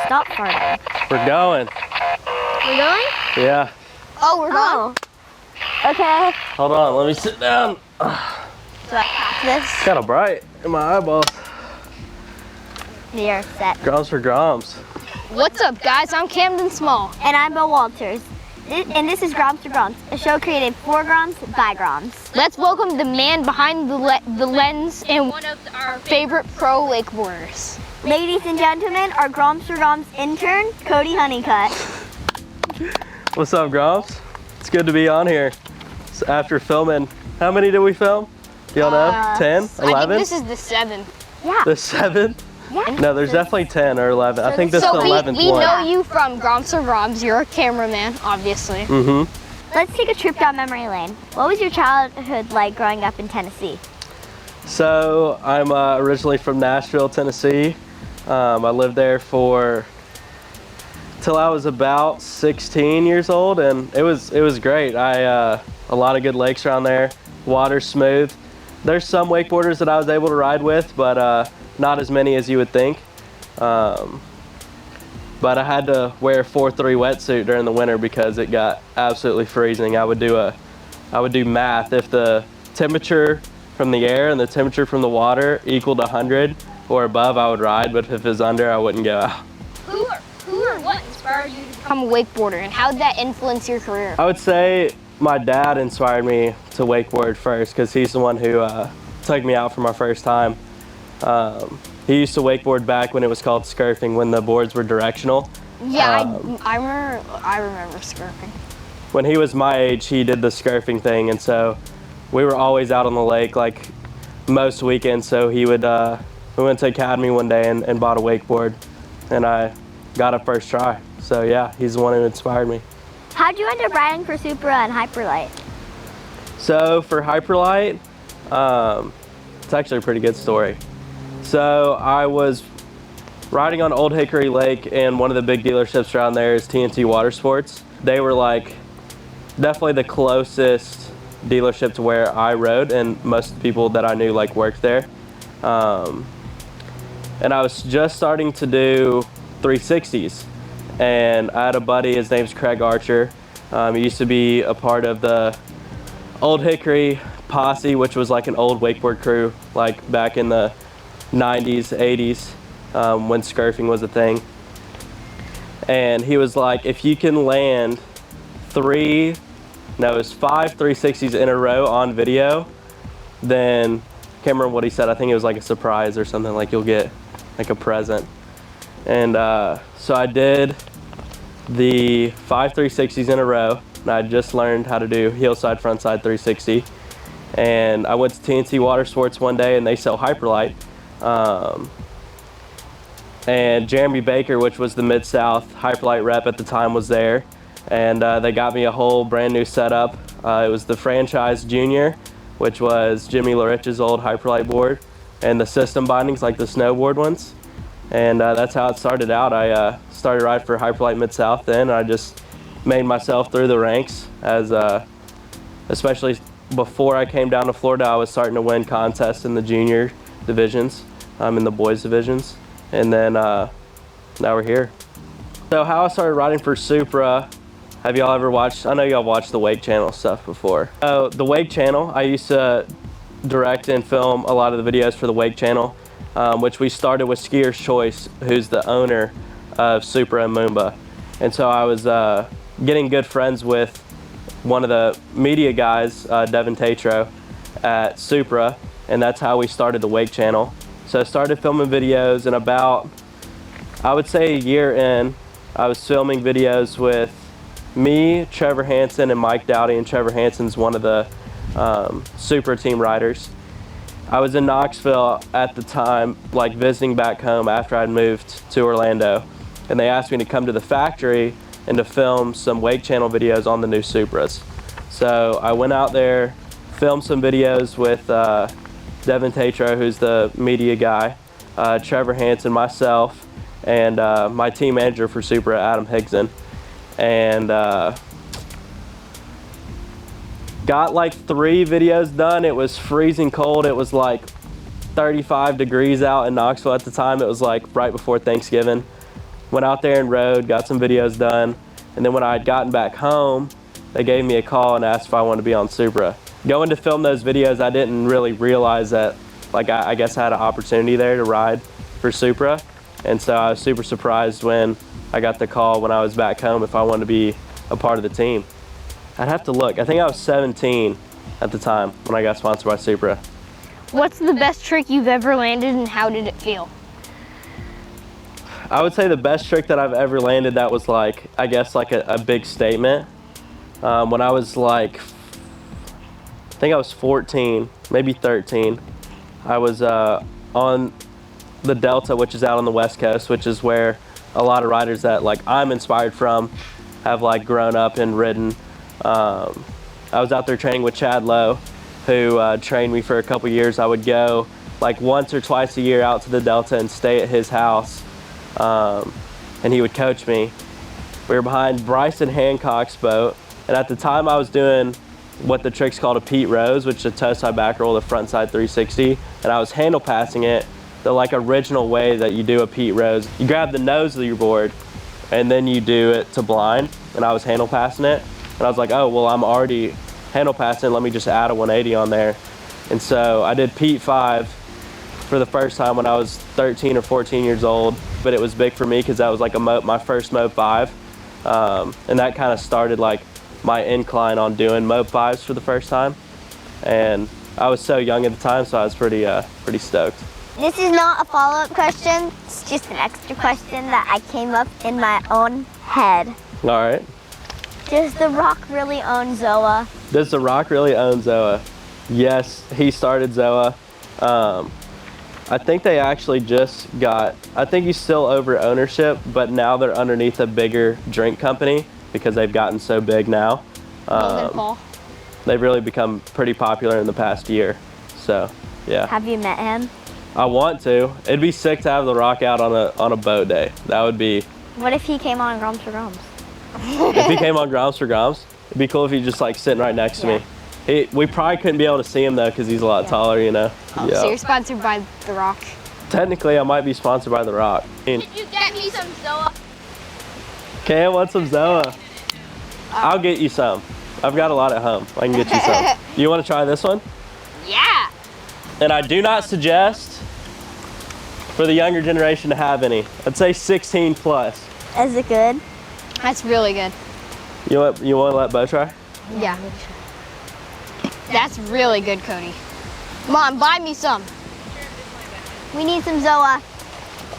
Stop farting. We're going. We're going? Yeah. Oh, we're going? Okay. Hold on, let me sit down. Do I pack this? Kind of bright in my eyeballs. You're set. Groms for Groms. What's up, guys? I'm Camden Small. And I'm Bill Walters. And this is Groms to Groms, a show created for Groms by Groms. Let's welcome the man behind the lens and one of our favorite pro wakeboarders. Ladies and gentlemen, our Groms for Groms intern, Cody Hunnicutt. What's up, Groms? It's good to be on here. So after filming, how many did we film? Do y'all know? 10? 11? I think this is the 7th. Yeah. The 7th? Yeah. No, there's definitely 10 or 11. I think this is the 11th one. We know you from Groms to Groms. You're a cameraman, obviously. Mm-hmm. Let's take a trip down memory lane. What was your childhood like growing up in Tennessee? So I'm originally from Nashville, Tennessee. I lived there till I was about 16 years old, and it was great. A lot of good lakes around there. Water's smooth. There's some wakeboarders that I was able to ride with, but not as many as you would think. But I had to wear a 4-3 wetsuit during the winter because it got absolutely freezing. I would do math. If the temperature from the air and the temperature from the water equaled 100 or above, I would ride, but if it was under, I wouldn't go out. Who or what inspired you to become a wakeboarder, and how did that influence your career? I would say my dad inspired me to wakeboard first because he's the one who took me out for my first time. He used to wakeboard back when it was called skirting, when the boards were directional. Yeah, I remember skirting. When he was my age, he did the skirting thing, and so we were always out on the lake like most weekends. So he would, we went to Academy one day and bought a wakeboard, and I got it first try. So yeah, he's the one who inspired me. How'd you end up riding for Supra and Hyperlight? So for Hyperlight, it's actually a pretty good story. So I was riding on Old Hickory Lake, and one of the big dealerships around there is TNT Water Sports. They were like definitely the closest dealership to where I rode, and most of the people that I knew like worked there. And I was just starting to do 360s, and I had a buddy, his name's Craig Archer. He used to be a part of the Old Hickory posse, which was like an old wakeboard crew, like back in the 90s, 80s, when skirting was a thing. And he was like, if you can land 5 360s in a row on video, then, can't remember what he said, I think it was like a surprise or something, like you'll get like a present. And so I did the 5 360s in a row, and I just learned how to do heel side, front side 360. And I went to TNT Water Sports one day, and they sell Hyperlight. And Jeremy Baker, which was the Mid-South Hyperlight rep at the time, was there. And they got me a whole brand new setup. It was the Franchise Junior, which was Jimmy Larich's old Hyperlight board, and the system bindings, like the snowboard ones. And that's how it started out. I started riding for Hyperlight Mid-South then, and I just made myself through the ranks, as especially before I came down to Florida. I was starting to win contests in the junior divisions, in the boys divisions, and then now we're here. So how I started riding for Supra, have y'all ever watched, I know y'all watched the Wake Channel stuff before. So the Wake Channel, I used to direct and film a lot of the videos for the Wake Channel, which we started with Skier's Choice, who's the owner of Supra and Moomba. And so I was getting good friends with one of the media guys, Devin Tatro, at Supra, and that's how we started the Wake Channel. So I started filming videos, and about, I would say a year in, I was filming videos with me, Trevor Hansen, and Mike Dowdy, and Trevor Hansen's one of the Supra team riders. I was in Knoxville at the time, like visiting back home after I'd moved to Orlando, and they asked me to come to the factory and to film some Wake Channel videos on the new Supras. So I went out there, filmed some videos with Devin Tatro, who's the media guy, Trevor Hansen, myself, and my team manager for Supra, Adam Higson. And got like 3 videos done. It was freezing cold. It was like 35 degrees out in Knoxville at the time. It was like right before Thanksgiving. went out there and rode, got some videos done, and then when I had gotten back home, they gave me a call and asked if I wanted to be on Supra. Going to film those videos, I didn't really realize that, like, I guess I had an opportunity there to ride for Supra, and so I was super surprised when I got the call when I was back home if I wanted to be a part of the team. I'd have to look. I think I was 17 at the time when I got sponsored by Supra. What's the best trick you've ever landed and how did it feel? I would say the best trick that I've ever landed that was like, I guess like a big statement. When I was like, I think I was 14, maybe 13. I was on the Delta, which is out on the West Coast, which is where a lot of riders that like I'm inspired from have like grown up and ridden. I was out there training with Chad Lowe, who trained me for a couple years. I would go like once or twice a year out to the Delta and stay at his house, and he would coach me. We were behind Bryson Hancock's boat, and at the time I was doing what the trick's called a Pete Rose, which is a toe side back roll, the front side 360, and I was handle passing it the like original way that you do a Pete Rose. You grab the nose of your board and then you do it to blind, and I was handle passing it, and I was like, oh, well, I'm already handle passing, let me just add a 180 on there. And so I did Pete 5 for the first time when I was 13 or 14 years old, but it was big for me because that was like my first Mob 5, and that kind of started like my incline on doing Mob 5s for the first time, and I was so young at the time, so I was pretty stoked. This is not a follow-up question. It's just an extra question that I came up in my own head. All right. Does The Rock really own Zoa? Does The Rock really own Zoa? Yes, he started Zoa. I think they actually just got, I think he's still over ownership, but now they're underneath a bigger drink company because they've gotten so big now. They've really become pretty popular in the past year. So, yeah. Have you met him? I want to. It'd be sick to have The Rock out on a boat day. That would be. What if he came on Groms for Groms? If he came on Groms for Groms, it'd be cool if he just like sitting right next to me. We probably couldn't be able to see him though because he's a lot taller, you know. Oh, so you're sponsored by The Rock? Technically, I might be sponsored by The Rock. Could you get me some Zoa? Cam, want some Zoa? I'll get you some. I've got a lot at home. I can get you some. You want to try this one? Yeah. And I do not suggest for the younger generation to have any. I'd say 16 plus. Is it good? That's really good. You want to let Bo try? Yeah. That's really good, Cody. Mom, buy me some. We need some Zoa.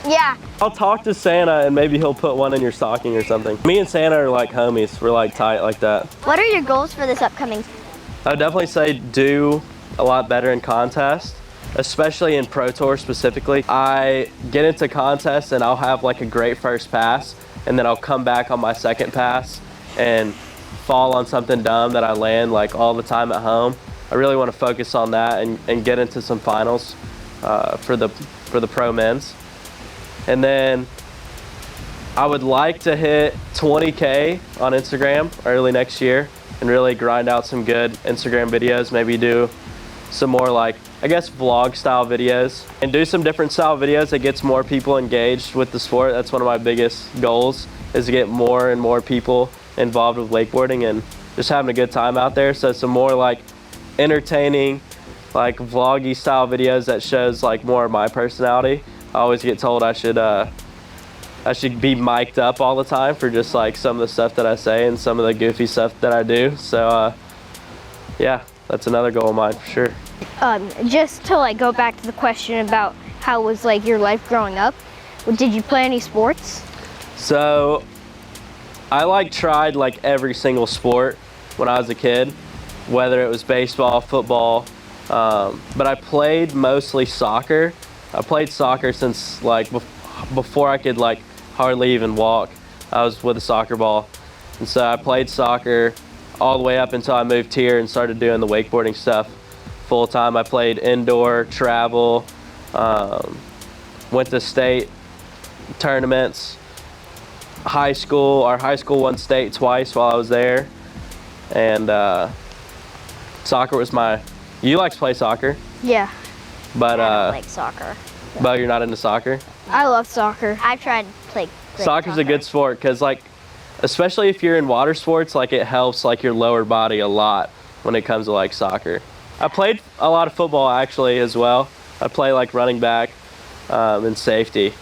Yeah. I'll talk to Santa and maybe he'll put one in your stocking or something. Me and Santa are like homies. We're like tight like that. What are your goals for this upcoming? I would definitely say do a lot better in contests, especially in Pro Tour specifically. I get into contests and I'll have like a great first pass, and then I'll come back on my second pass and fall on something dumb that I land like all the time at home. I really want to focus on that and get into some finals for the pro men's. And then I would like to hit 20K on Instagram early next year and really grind out some good Instagram videos, maybe do some more like, I guess, vlog style videos and do some different style videos that gets more people engaged with the sport. That's one of my biggest goals, is to get more and more people involved with wakeboarding and just having a good time out there. So some more like entertaining, like vloggy style videos that shows like more of my personality. I always get told I should be mic'd up all the time for just like some of the stuff that I say and some of the goofy stuff that I do. So yeah, that's another goal of mine for sure. Just to like go back to the question about how was like your life growing up, did you play any sports? So I like tried like every single sport when I was a kid, whether it was baseball, football, but I played mostly soccer. I played soccer since like before I could like hardly even walk. I was with a soccer ball, and so I played soccer all the way up until I moved here and started doing the wakeboarding stuff full time. I played indoor, travel, went to state tournaments. Our high school won state twice while I was there, and soccer was you like to play soccer? Yeah. But I don't like soccer. Bo, you're not into soccer? I love soccer. I've tried to play Soccer's a good sport because, like, especially if you're in water sports, like, it helps, like, your lower body a lot when it comes to, like, soccer. I played a lot of football, actually, as well. I play, like, running back and safety.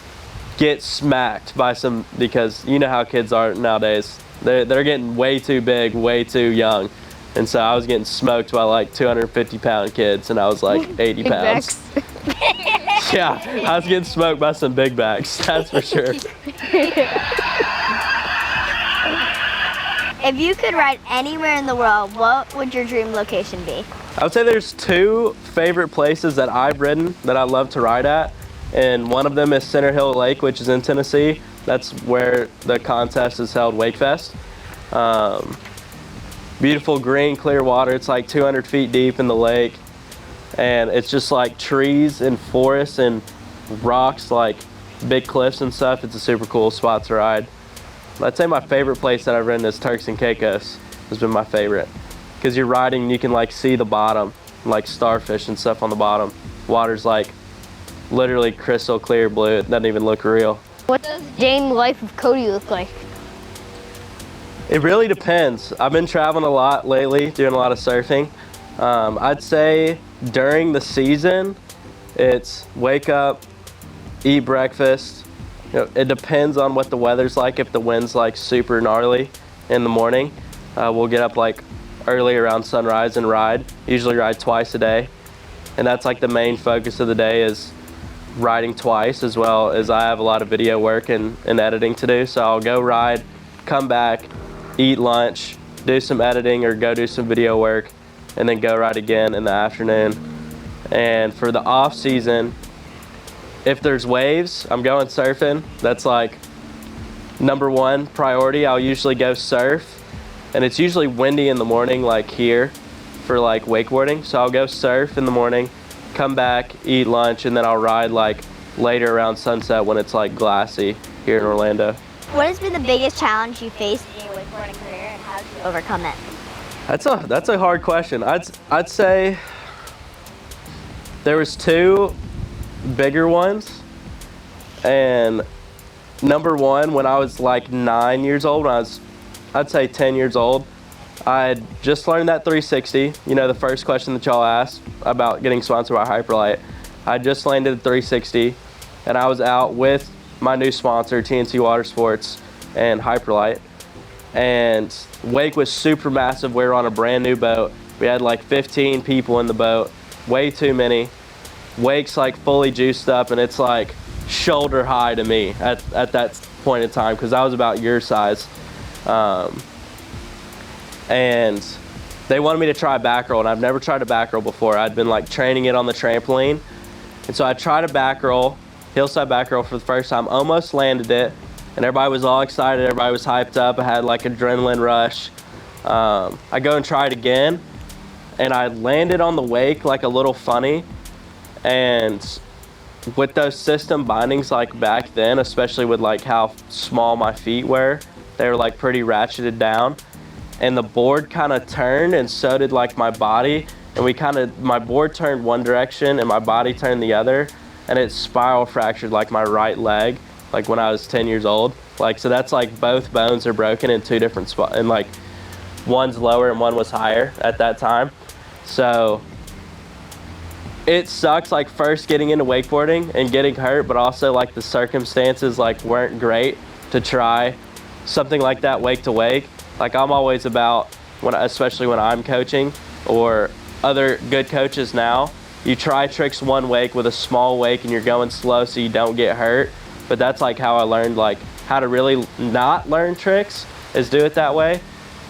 Get smacked by some, because you know how kids are nowadays. They're getting way too big, way too young. And so I was getting smoked by, like, 250-pound kids, and I was, like, 80 Big pounds. backs. Yeah, I was getting smoked by some big backs, that's for sure. If you could ride anywhere in the world, what would your dream location be? I would say there's two favorite places that I've ridden that I love to ride at, and one of them is Center Hill Lake, which is in Tennessee. That's where the contest is held, WakeFest. Beautiful green, clear water. It's like 200 feet deep in the lake, and it's just like trees and forests and rocks, like big cliffs and stuff. It's a super cool spot to ride. I'd say my favorite place that I've ridden is Turks and Caicos. Has been my favorite, because you're riding and you can like see the bottom, like starfish and stuff on the bottom. Water's like literally crystal clear blue. It doesn't even look real. What does day in the life of Cody look like? It really depends. I've been traveling a lot lately, doing a lot of surfing. I'd say during the season, it's wake up, eat breakfast. You know, it depends on what the weather's like. If the wind's like super gnarly in the morning, we'll get up like early around sunrise and ride. Usually ride twice a day. And that's like the main focus of the day, is riding twice, as well as I have a lot of video work and editing to do. So I'll go ride, come back, eat lunch, do some editing or go do some video work, and then go ride again in the afternoon. And for the off season, if there's waves, I'm going surfing. That's like #1 priority. I'll usually go surf, and it's usually windy in the morning, like here for like wakeboarding. So I'll go surf in the morning, come back, eat lunch, and then I'll ride like later around sunset when it's like glassy here in Orlando. What has been the biggest challenge you faced in your wakeboarding career, and how did you overcome it? That's a hard question. I'd say there was two bigger ones, and #1, when I was like 9 years old, when I'd say 10 years old, I had just learned that 360. You know, the first question that y'all asked about getting sponsored by Hyperlight. I just landed the 360, and I was out with my new sponsor, TNT Water Sports and Hyperlight. And wake was super massive. We were on a brand new boat. We had like 15 people in the boat, way too many. Wake's like fully juiced up, and it's like shoulder high to me at that point in time, because I was about your size. And they wanted me to try a back roll, and I've never tried a back roll before. I'd been like training it on the trampoline. And so I tried a back roll, hillside back roll, for the first time, almost landed it, and everybody was all excited, everybody was hyped up. I had like adrenaline rush. I go and try it again, and I landed on the wake like a little funny. And with those system bindings, like back then, especially with like how small my feet were, they were like pretty ratcheted down, and the board kind of turned, and so did like my body, and my board turned one direction and my body turned the other, and it spiral fractured like my right leg, like when I was 10 years old. Like, so that's like both bones are broken in two different spots, and like one's lower and one was higher at that time. So it sucks, like first getting into wakeboarding and getting hurt, but also like the circumstances like weren't great to try something like that wake to wake. Like, I'm always about, especially when I'm coaching or other good coaches now, you try tricks one wake with a small wake and you're going slow so you don't get hurt. But that's like how I learned like how to really not learn tricks, is do it that way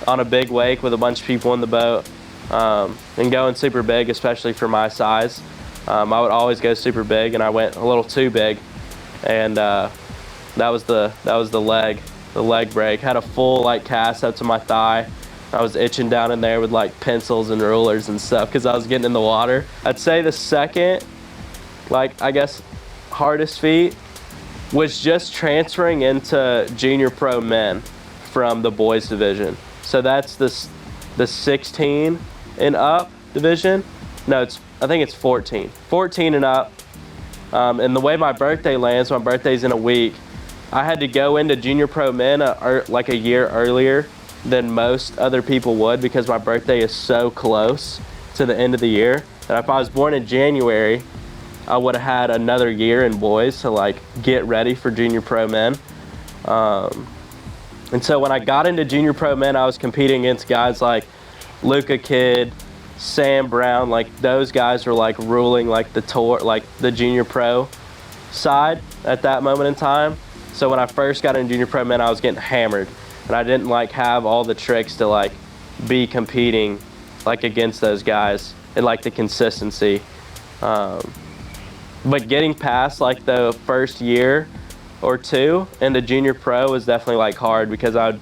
on a big wake with a bunch of people in the boat, and going super big, especially for my size. I would always go super big, and I went a little too big, and that was the leg break. Had a full like cast up to my thigh. I was itching down in there with like pencils and rulers and stuff because I was getting in the water. I'd say the second, like, I guess, hardest feat was just transferring into junior pro men from the boys division. So that's the 16 and up division. No, I think it's 14 and up. And the way my birthday lands, my birthday's in a week, I had to go into junior pro men like a year earlier than most other people would, because my birthday is so close to the end of the year that if I was born in January, I would have had another year in boys to like get ready for junior pro men. And so when I got into junior pro men, I was competing against guys like Luca Kidd, Sam Brown. Like those guys were like ruling like the tour, like the junior pro side at that moment in time. So when I first got into junior pro men, I was getting hammered, and I didn't like have all the tricks to like be competing like against those guys and like the consistency. But getting past like the first year or two into junior pro was definitely like hard, because I'd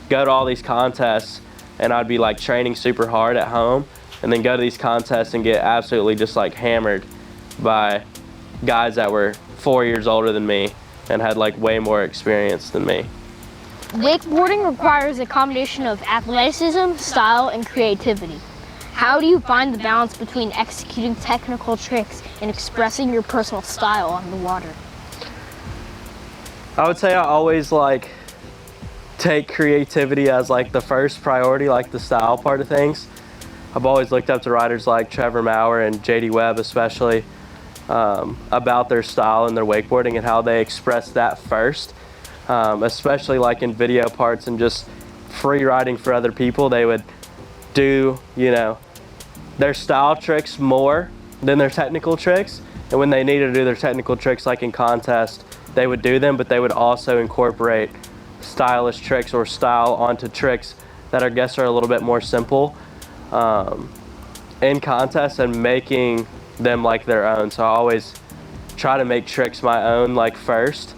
go to all these contests and I'd be like training super hard at home, and then go to these contests and get absolutely just like hammered by guys that were 4 years older than me and had like way more experience than me. Wakeboarding requires a combination of athleticism, style, and creativity. How do you find the balance between executing technical tricks and expressing your personal style on the water? I would say I always like take creativity as like the first priority, like the style part of things. I've always looked up to riders like Trevor Maurer and JD Webb especially, about their style and their wakeboarding and how they express that first, especially like in video parts and just free riding for other people. They would do, you know, their style tricks more than their technical tricks, and when they needed to do their technical tricks like in contest, they would do them, but they would also incorporate stylish tricks or style onto tricks that I guess are a little bit more simple in contest, and making them like their own. So I always try to make tricks my own like first.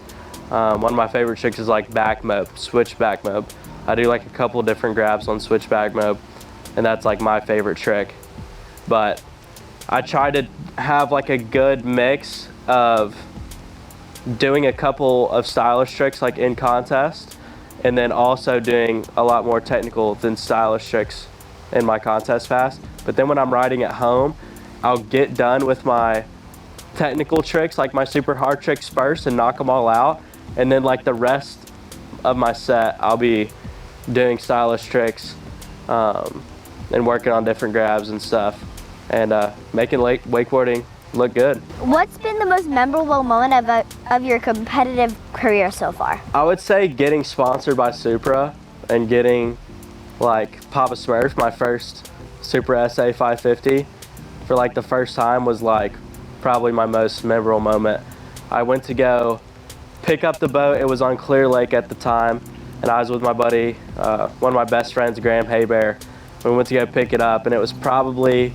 One of my favorite tricks is like back mob, switch back mob. I do like a couple different grabs on switch back mob, and that's like my favorite trick. But I try to have like a good mix of doing a couple of stylish tricks like in contest, and then also doing a lot more technical than stylish tricks in my contest fast. But then when I'm riding at home, I'll get done with my technical tricks, like my super hard tricks first, and knock them all out, and then like the rest of my set I'll be doing stylish tricks and working on different grabs and stuff, and making wakeboarding look good. What's been the most memorable moment of your competitive career so far? I would say getting sponsored by Supra and getting like Papa Smurf, my first Supra SA 550 for like the first time, was like probably my most memorable moment. I went to go pick up the boat. It was on Clear Lake at the time, and I was with my buddy, one of my best friends, Graham Haybear. We went to go pick it up, and it was probably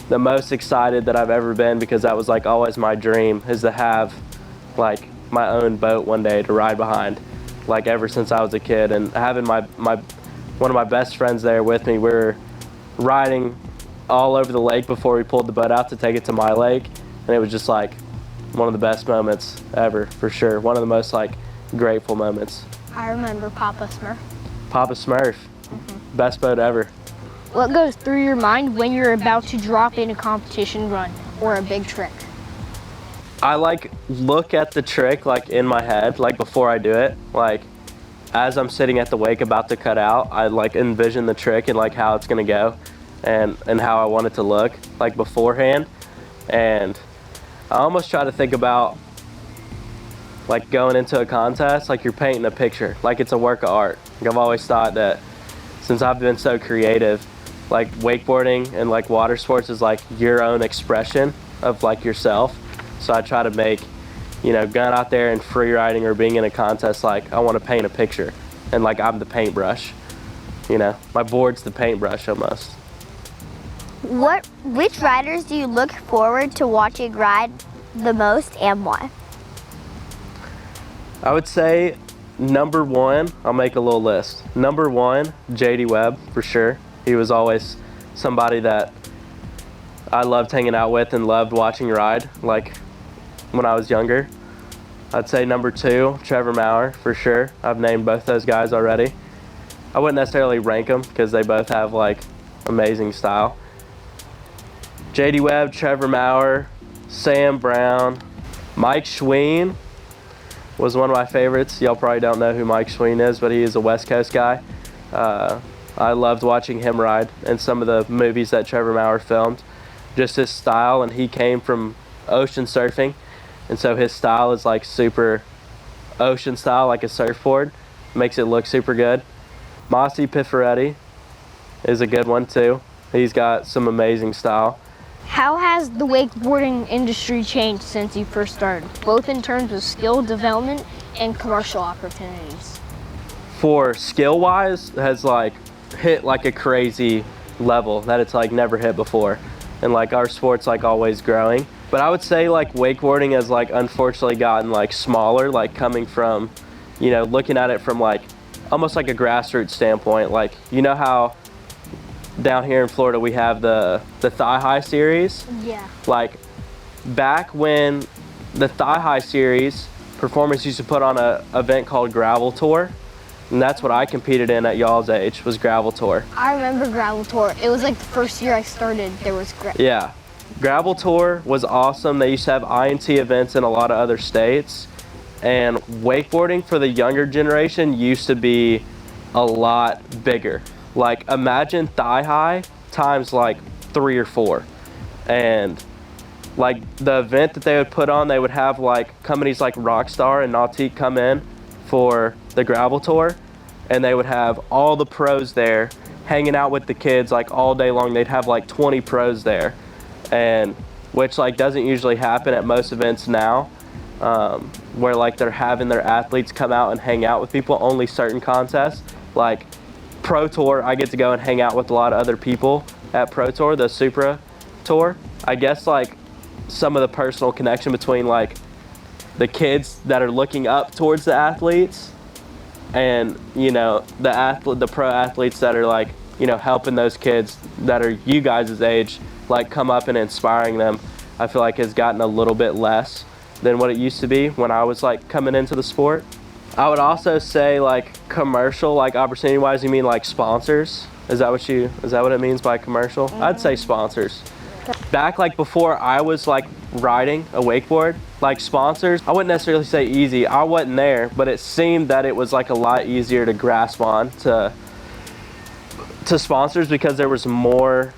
the most excited that I've ever been, because that was like always my dream, is to have like my own boat one day to ride behind, like ever since I was a kid. And having my one of my best friends there with me, we were riding all over the lake before we pulled the boat out to take it to my lake, and it was just like one of the best moments ever, for sure. One of the most like grateful moments. I remember Papa Smurf. Papa Smurf, best boat ever. What goes through your mind when you're about to drop in a competition run or a big trick? I like look at the trick like in my head, like before I do it. Like as I'm sitting at the wake about to cut out, I like envision the trick and like how it's gonna go, and how I want it to look like beforehand. And I almost try to think about like going into a contest like you're painting a picture, like it's a work of art. Like I've always thought that since I've been so creative, like wakeboarding and like water sports is like your own expression of like yourself. So I try to make, you know, going out there and free riding or being in a contest, like I want to paint a picture, and like I'm the paintbrush, you know, my board's the paintbrush almost. Which riders do you look forward to watching ride the most, and why? I would say number one, I'll make a little list. Number one, JD Webb, for sure. He was always somebody that I loved hanging out with and loved watching ride, like when I was younger. I'd say number two, Trevor Maurer, for sure. I've named both those guys already. I wouldn't necessarily rank them because they both have like amazing style. JD Webb, Trevor Maurer, Sam Brown, Mike Schween, was one of my favorites. Y'all probably don't know who Mike Sween is, but he is a West Coast guy. I loved watching him ride in some of the movies that Trevor Maurer filmed. Just his style, and he came from ocean surfing, and so his style is like super ocean style, like a surfboard. Makes it look super good. Mossy Pifferetti is a good one too. He's got some amazing style. How has the wakeboarding industry changed since you first started, both in terms of skill development and commercial opportunities? For skill wise, has like hit like a crazy level that it's like never hit before, and like our sport's like always growing. But I would say like wakeboarding has like unfortunately gotten like smaller, like coming from, you know, looking at it from like almost like a grassroots standpoint. Like, you know how down here in Florida we have the Thigh High series? Yeah. Like back when the Thigh High series, performers used to put on a event called Gravel Tour, and that's what I competed in at y'all's age, was Gravel Tour. I remember Gravel Tour. It was like the first year I started, there was Yeah, Gravel Tour was awesome. They used to have INT events in a lot of other states, and wakeboarding for the younger generation used to be a lot bigger. Like imagine Thigh High times like 3 or 4, and like the event that they would put on, they would have like companies like Rockstar and Nautique come in for the Gravel Tour, and they would have all the pros there hanging out with the kids like all day long. They'd have like 20 pros there, and which like doesn't usually happen at most events now, where like they're having their athletes come out and hang out with people. Only certain contests, like Pro Tour, I get to go and hang out with a lot of other people at Pro Tour, the Supra Tour. I guess like some of the personal connection between like the kids that are looking up towards the athletes, and you know the pro athletes that are like, you know, helping those kids that are you guys' age like come up and inspiring them, I feel like has gotten a little bit less than what it used to be when I was like coming into the sport. I would also say like commercial, like opportunity wise, you mean like sponsors? Is that what it means by commercial? I'd say sponsors. Back like before I was like riding a wakeboard, like sponsors, I wouldn't necessarily say easy. I wasn't there, but it seemed that it was like a lot easier to grasp on to sponsors, because there was more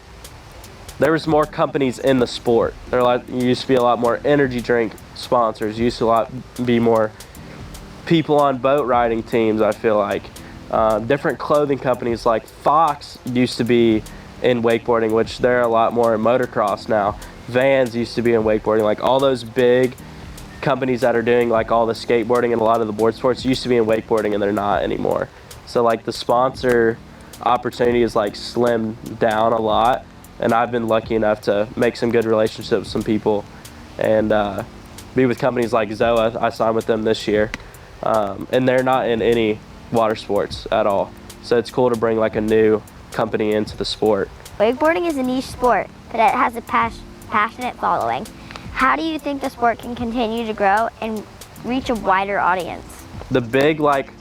companies in the sport. There used to be a lot more energy drink sponsors. Used to be more people on boat riding teams. I feel like different clothing companies like Fox used to be in wakeboarding, which they're a lot more in motocross now. Vans used to be in wakeboarding. Like all those big companies that are doing like all the skateboarding and a lot of the board sports used to be in wakeboarding, and they're not anymore. So like the sponsor opportunity is like slimmed down a lot, and I've been lucky enough to make some good relationships with some people and be with companies like Zoa. I signed with them this year, and they're not in any water sports at all, so it's cool to bring like a new company into the sport. Wakeboarding is a niche sport, but it has a passionate following. How do you think the sport can continue to grow and reach a wider audience? The big like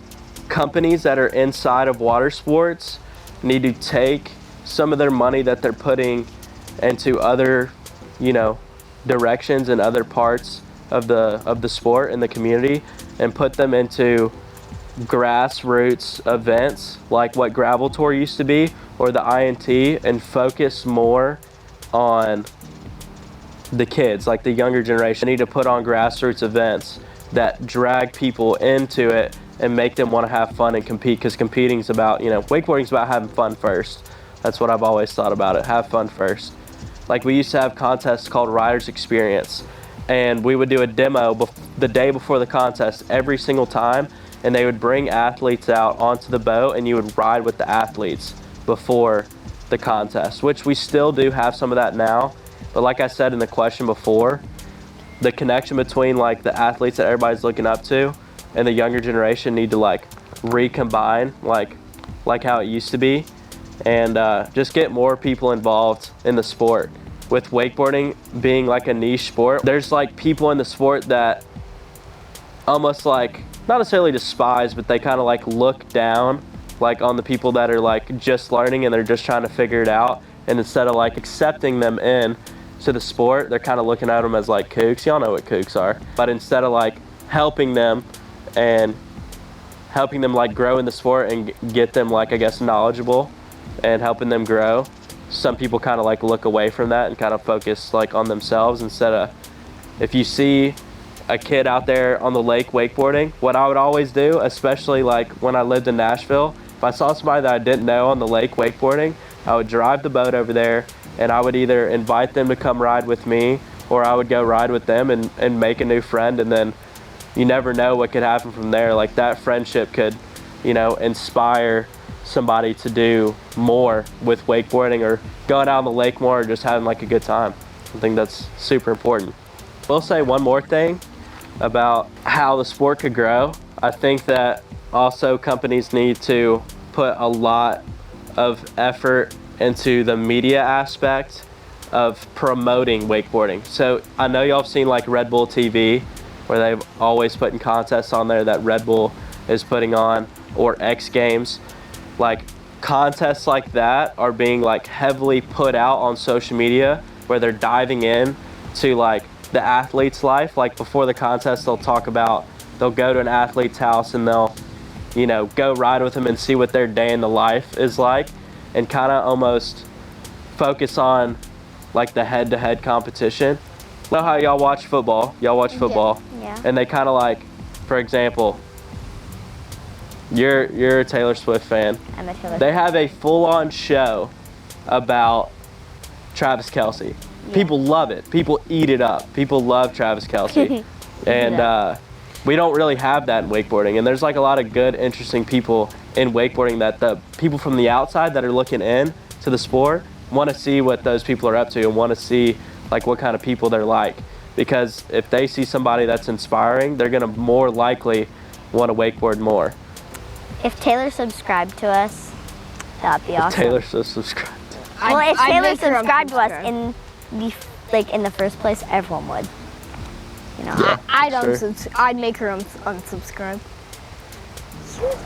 companies that are inside of water sports need to take some of their money that they're putting into other, you know, directions and other parts of the sport and the community, and put them into grassroots events like what Gravel Tour used to be, or the INT, and focus more on the kids, like the younger generation. They need to put on grassroots events that drag people into it and make them want to have fun and compete, because competing's about, you know, wakeboarding's about having fun first. That's what I've always thought about it, have fun first. Like we used to have contests called Riders Experience, and we would do a demo the day before the contest every single time, and they would bring athletes out onto the boat, and you would ride with the athletes before the contest, which we still do have some of that now. But like I said in the question before, the connection between like the athletes that everybody's looking up to and the younger generation need to like recombine like how it used to be, and just get more people involved in the sport. With wakeboarding being like a niche sport, there's like people in the sport that almost like, not necessarily despise, but they kind of like look down like on the people that are like just learning and they're just trying to figure it out, and instead of like accepting them in to the sport, they're kind of looking at them as like kooks. Y'all know what kooks are. But instead of like helping them and helping them like grow in the sport and get them like, I guess, knowledgeable and helping them grow. Some people kind of like look away from that and kind of focus like on themselves instead of, if you see a kid out there on the lake wakeboarding, what I would always do, especially like when I lived in Nashville, if I saw somebody that I didn't know on the lake wakeboarding, I would drive the boat over there and I would either invite them to come ride with me or I would go ride with them and make a new friend, and then you never know what could happen from there. Like that friendship could, you know, inspire somebody to do more with wakeboarding or going out on the lake more or just having like a good time. I think that's super important. We'll say one more thing about how the sport could grow. I think that also companies need to put a lot of effort into the media aspect of promoting wakeboarding. So I know y'all have seen like Red Bull TV, where they've always putting contests on there that Red Bull is putting on, or X Games. Like contests like that are being like heavily put out on social media, where they're diving in to like the athlete's life. Like before the contest, they'll go to an athlete's house and they'll, you know, go ride with them and see what their day in the life is like, and kind of almost focus on like the head-to-head competition. Know how y'all watch football? Yeah. And they kind of like, for example, you're a Taylor Swift fan. I'm a Taylor They have a full-on show about Travis Kelce. Yeah. People love it. People eat it up. People love Travis Kelce. And we don't really have that in wakeboarding. And there's like a lot of good, interesting people in wakeboarding that the people from the outside that are looking in to the sport want to see what those people are up to and want to see like what kind of people they're like. Because if they see somebody that's inspiring, they're going to more likely want to wakeboard more. If Taylor subscribed to us, that'd be awesome. Taylor subscribed. Well, if I'd Taylor make her subscribed to us unsubscribe. in the first place, everyone would. You know, Yeah. I'd make her unsubscribe.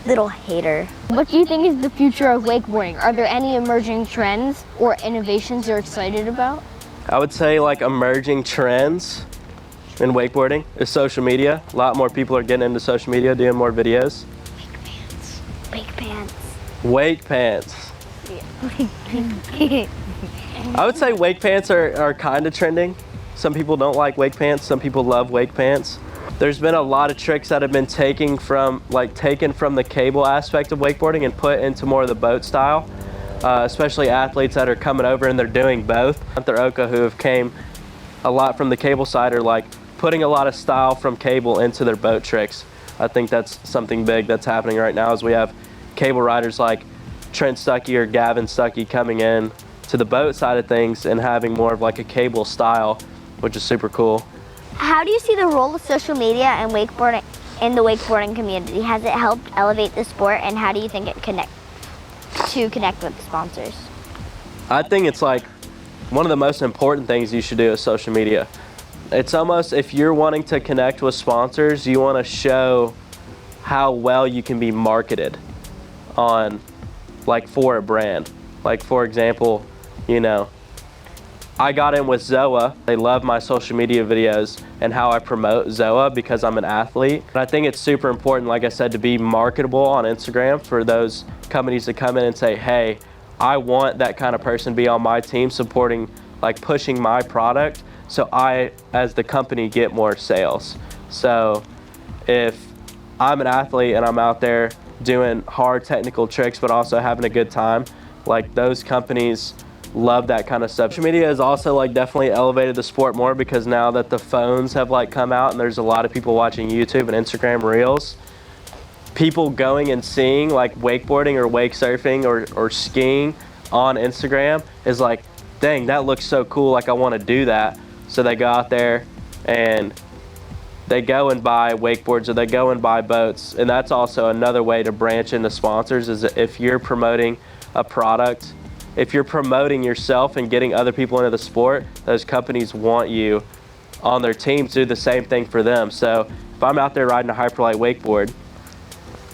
little hater. What do you think is the future of wakeboarding? Are there any emerging trends or innovations you're excited about? I would say like emerging trends in wakeboarding is social media. A lot more people are getting into social media, doing more videos. Wake pants. Wake pants. I would say wake pants are kind of trending. Some people don't like wake pants. Some people love wake pants. There's been a lot of tricks that have been taken from the cable aspect of wakeboarding and put into more of the boat style. Especially athletes that are coming over and they're doing both. Hunter Oka, who have came a lot from the cable side, are like putting a lot of style from cable into their boat tricks. I think that's something big that's happening right now, as we have cable riders like Trent Stuckey or Gavin Stuckey coming in to the boat side of things and having more of like a cable style, which is super cool. How do you see the role of social media and wakeboarding in the wakeboarding community? Has it helped elevate the sport, and how do you think it connect with sponsors? I think it's like one of the most important things you should do is social media. It's almost, if you're wanting to connect with sponsors, you want to show how well you can be marketed on, like, for a brand. Like, for example, you know, I got in with Zoa. They love my social media videos and how I promote Zoa because I'm an athlete. And I think it's super important, like I said, to be marketable on Instagram for those companies to come in and say, hey, I want that kind of person to be on my team supporting, like pushing my product, so I, as the company, get more sales. So if I'm an athlete and I'm out there doing hard technical tricks but also having a good time, like those companies love that kind of stuff. Social media has also like definitely elevated the sport more because now that the phones have like come out and there's a lot of people watching YouTube and Instagram Reels, people going and seeing like wakeboarding or wake surfing or skiing on Instagram is like, dang, that looks so cool, like I want to do that. So they go out there and they go and buy wakeboards or they go and buy boats. And that's also another way to branch into sponsors, is that if you're promoting a product, if you're promoting yourself and getting other people into the sport, those companies want you on their team to do the same thing for them. So if I'm out there riding a hyperlight wakeboard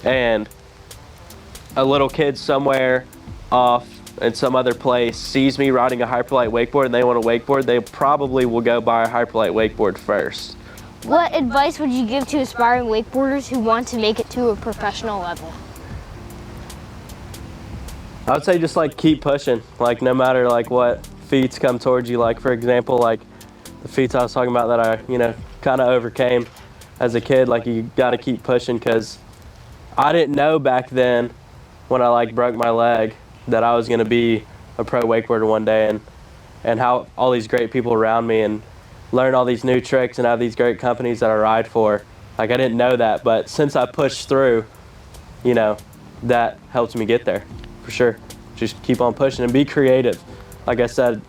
and a little kid somewhere off in some other place sees me riding a hyperlight wakeboard and they want a wakeboard, they probably will go buy a hyperlight wakeboard first. What advice would you give to aspiring wakeboarders who want to make it to a professional level? I would say just like keep pushing, like no matter like what feats come towards you. Like for example, like the feats I was talking about that I, kind of overcame as a kid. Like you got to keep pushing, because I didn't know back then when I like broke my leg that I was going to be a pro wakeboarder one day, and how all these great people around me and learn all these new tricks and have these great companies that I ride for. Like I didn't know that, but since I pushed through, that helps me get there. For sure. Just keep on pushing and be creative. Like I said,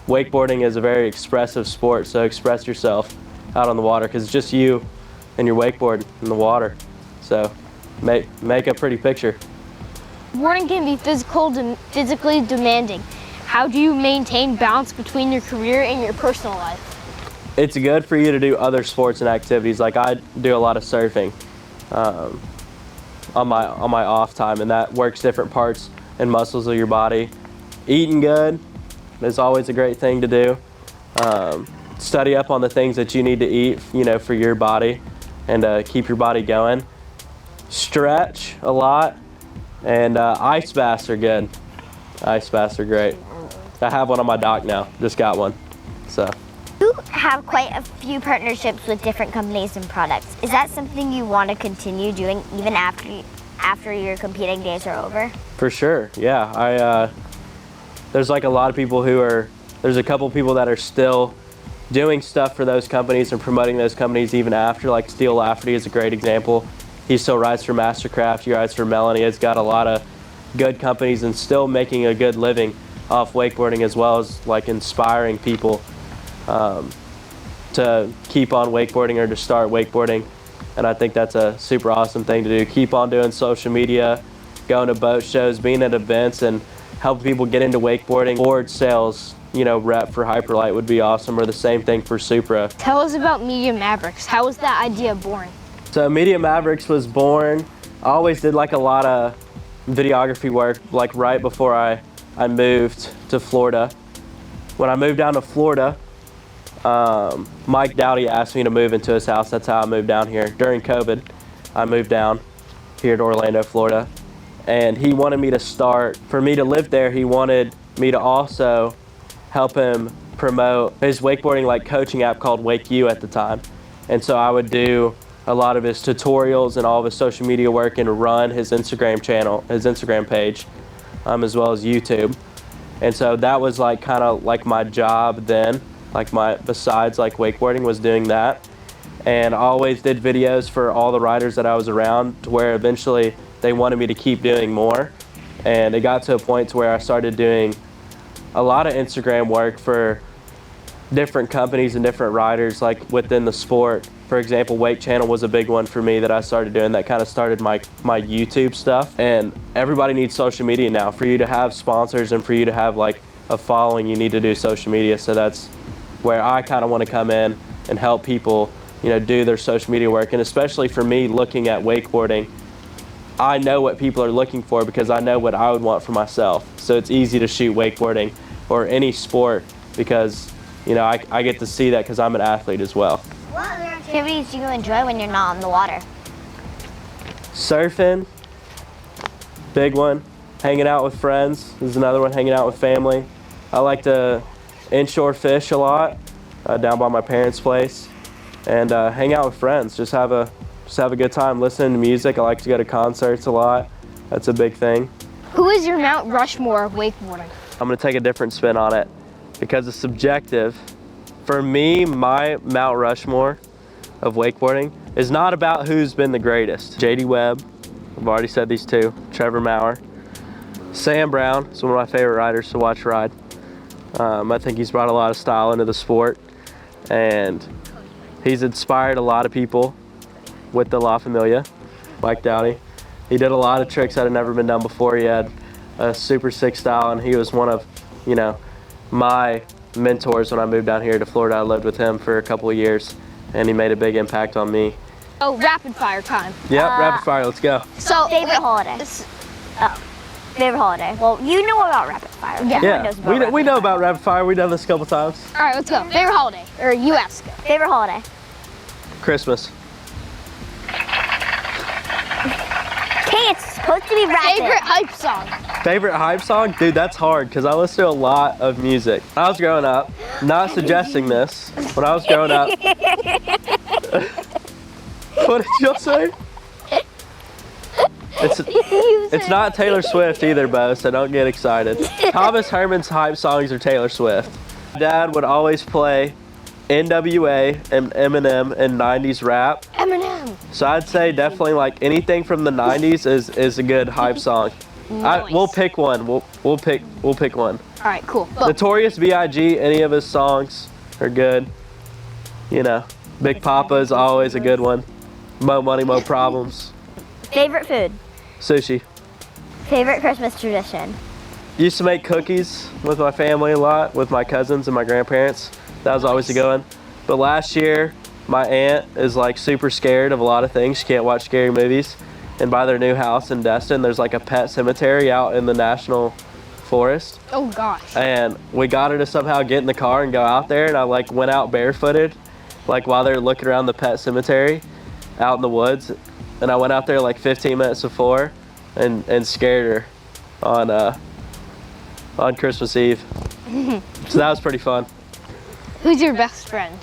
wakeboarding is a very expressive sport, so express yourself out on the water, because it's just you and your wakeboard in the water. So make a pretty picture. Boarding can be physically demanding. How do you maintain balance between your career and your personal life? It's good for you to do other sports and activities. Like I do a lot of surfing on my off time, and that works different parts and muscles of your body. Eating good is always a great thing to do. Study up on the things that you need to eat, for your body, and keep your body going. Stretch a lot, and ice baths are good. Ice baths are great. I have one on my dock now. Just got one. So. You have quite a few partnerships with different companies and products. Is that something you want to continue doing even after your competing days are over? For sure, yeah. There's like a lot of people there's a couple people that are still doing stuff for those companies and promoting those companies even after. Like Steel Lafferty is a great example. He still rides for Mastercraft, he rides for Melanie. He's got a lot of good companies and still making a good living off wakeboarding, as well as like inspiring people to keep on wakeboarding or to start wakeboarding. And I think that's a super awesome thing to do. Keep on doing social media, going to boat shows, being at events, and helping people get into wakeboarding. Board sales, rep for Hyperlight would be awesome, or the same thing for Supra. Tell us about Media Mavericks. How was that idea born? So Media Mavericks was born, I always did like a lot of videography work, like right before I moved to Florida. When I moved down to Florida, Mike Dowdy asked me to move into his house. That's how I moved down here. During COVID, I moved down here to Orlando, Florida. And he wanted me to for me to live there, he wanted me to also help him promote his wakeboarding like coaching app called Wake U at the time. And so I would do a lot of his tutorials and all of his social media work and run his Instagram channel, his Instagram page, as well as YouTube. And so that was like kind of like my job then. Besides like wakeboarding, was doing that. And I always did videos for all the riders that I was around, to where eventually they wanted me to keep doing more. And it got to a point to where I started doing a lot of Instagram work for different companies and different riders like within the sport. For example, Wake Channel was a big one for me that I started doing, that kind of started my YouTube stuff. And everybody needs social media now. For you to have sponsors and for you to have like a following, you need to do social media. So that's where I kind of want to come in and help people, do their social media work. And especially for me, looking at wakeboarding, I know what people are looking for because I know what I would want for myself. So it's easy to shoot wakeboarding or any sport because, I get to see that because I'm an athlete as well. What other activities do you enjoy when you're not on the water? Surfing, big one. Hanging out with friends is another one. Hanging out with family. I like to inshore fish a lot down by my parents' place, and hang out with friends. Just have a good time listening to music. I like to go to concerts a lot. That's a big thing. Who is your Mount Rushmore of wakeboarding? I'm gonna take a different spin on it because it's subjective. For me, my Mount Rushmore of wakeboarding is not about who's been the greatest. JD Webb, I've already said these two. Trevor Maurer. Sam Brown is one of my favorite riders to watch ride. I think he's brought a lot of style into the sport, and he's inspired a lot of people with the La Familia. Mike Dowdy. He did a lot of tricks that had never been done before. He had a super sick style, and he was one of, my mentors when I moved down here to Florida. I lived with him for a couple of years, and he made a big impact on me. Oh, rapid fire time. Yep, rapid fire, let's go. So, Favorite holiday? Favorite holiday? Well, you know about rapid fire. Yeah, we know about rapid fire. We've done this a couple times. all right, let's go. Favorite holiday, or you ask. Favorite holiday? Christmas. Okay, it's supposed to be rapid. Favorite hype song? Favorite hype song? Dude, that's hard because I listen to a lot of music. When I was growing up, not suggesting this, when I was growing up. What did y'all say? It's not Taylor Swift either, Bo, so don't get excited. Thomas Herman's hype songs are Taylor Swift. Dad would always play NWA and Eminem and 90s rap. Eminem. So I'd say definitely like anything from the 90s is a good hype song. Nice. We'll pick one. We'll pick one. All right, cool. Bo. Notorious B.I.G. Any of his songs are good. You know, Big Papa is always a good one. Mo Money, Mo Problems. Favorite food? Sushi. Favorite Christmas tradition? Used to make cookies with my family a lot, with my cousins and my grandparents. That was always a good one. But last year, my aunt is like super scared of a lot of things. She can't watch scary movies. And by their new house in Destin, there's like a pet cemetery out in the national forest. Oh gosh. And we got her to somehow get in the car and go out there. And I like went out barefooted, like while they were looking around the pet cemetery out in the woods. And I went out there like 15 minutes before and scared her on Christmas Eve. So that was pretty fun. Who's your best friend?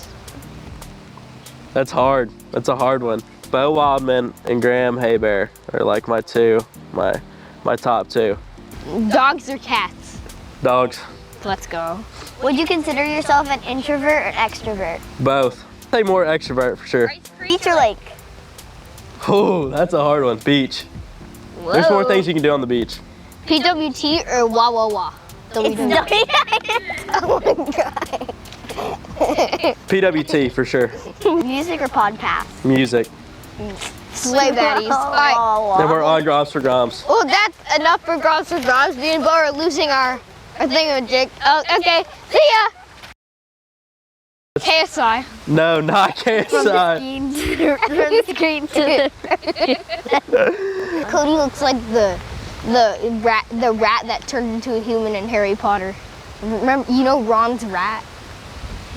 That's hard. That's a hard one. Bo Wildman and Graham Haybear are like my top two. Dogs or cats? Dogs. Let's go. Would you consider yourself an introvert or extrovert? Both. I'd say more extrovert for sure. Beach or lake? Oh, that's a hard one. Beach. Whoa. There's more things you can do on the beach. PWT or wah wah wah? It's oh my god. PWT for sure. Music or podcast? Music. Slave daddies. All right. And we're on Groms for Groms. Well, that's enough for Groms for Groms. Me and Bo are losing our thingamajig. Oh, okay. See ya. KSI. No, not KSI. From the screen to Cody looks like the rat that turned into a human in Harry Potter. Remember, you know Ron's rat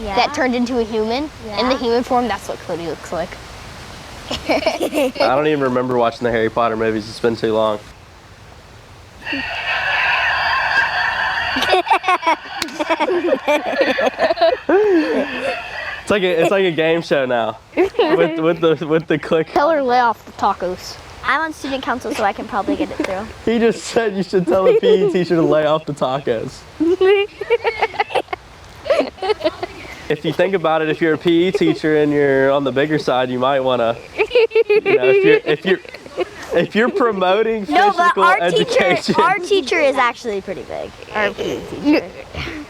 yeah. that turned into a human? Yeah. In the human form, that's what Cody looks like. I don't even remember watching the Harry Potter movies. It's been too long. It's like a game show now with the click. Tell her to lay off the tacos. I'm on student council, so I can probably get it through. He just said you should tell a PE teacher to lay off the tacos. If you think about it, if you're a PE teacher and you're on the bigger side, you might want to, you know, if you're promoting physical education. Our teacher is actually pretty big. Our PE teacher.